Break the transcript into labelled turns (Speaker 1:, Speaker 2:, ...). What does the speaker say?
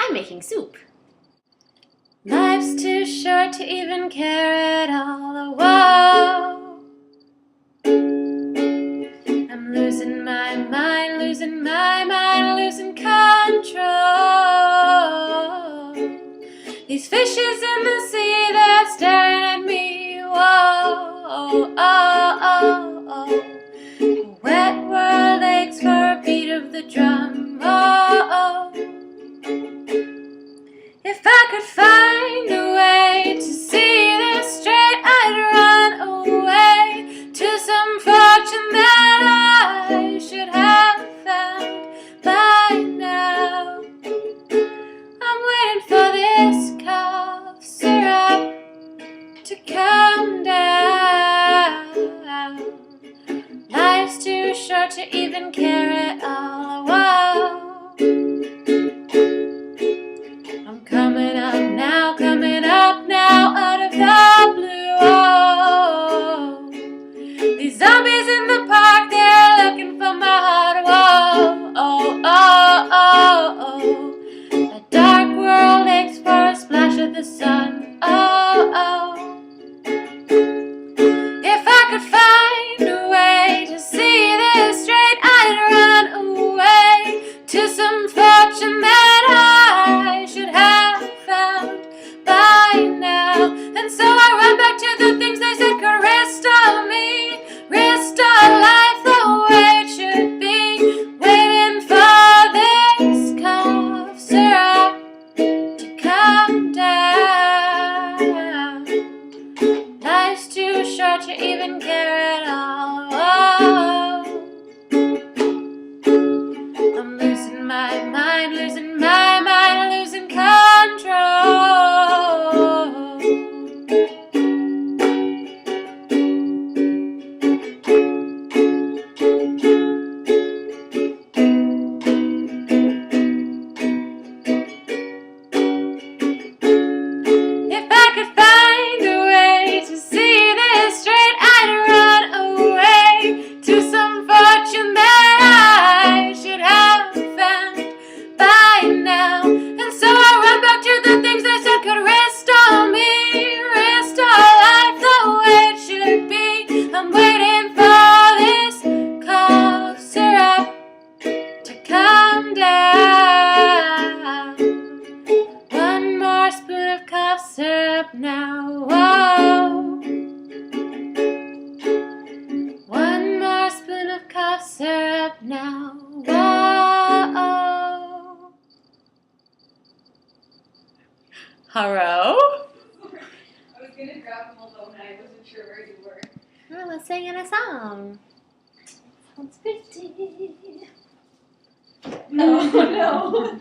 Speaker 1: I'm making soup. Life's too short to even care at all. Whoa. I'm losing my mind, losing my mind, losing control. These fishes in the sea, they're staring at me. Whoa, oh, oh, oh. Wet world aches for a beat of the drum. Oh, oh. If I could find a way to see this straight, I'd run away to some fortune that I should have found by now. I'm waiting for this cough syrup to come down. Life's too short to even care at all. Whoa. I'm coming up now out of the blue. Oh. These zombies in the park, they're looking for my heart. Whoa, oh, oh, oh, oh. A dark world aches for a splash of the sun. Oh, oh. If I could find a way to see this straight, I'd run away to some fortune that I should have found by now. And so I run back to the things they said could restore me, restore life the way it should be. Waiting for this cough syrup to come down. Life's too short to even care at all. Oh. I'm losing my mind, losing my mind, losing control. If I could find a way to see this straight, I'd run away to some fortune that I should have found by now. And so I run back to the things they said could restore me, restore life the way it should be. I'm waiting for this cough syrup to come down. One more spoon of cough syrup now. Whoa. One more spoon of cough syrup now. Whoa. Hello?
Speaker 2: I was gonna grab them although I wasn't sure where you were.
Speaker 1: Oh, let's sing in a song. Sounds pretty.
Speaker 2: No, no.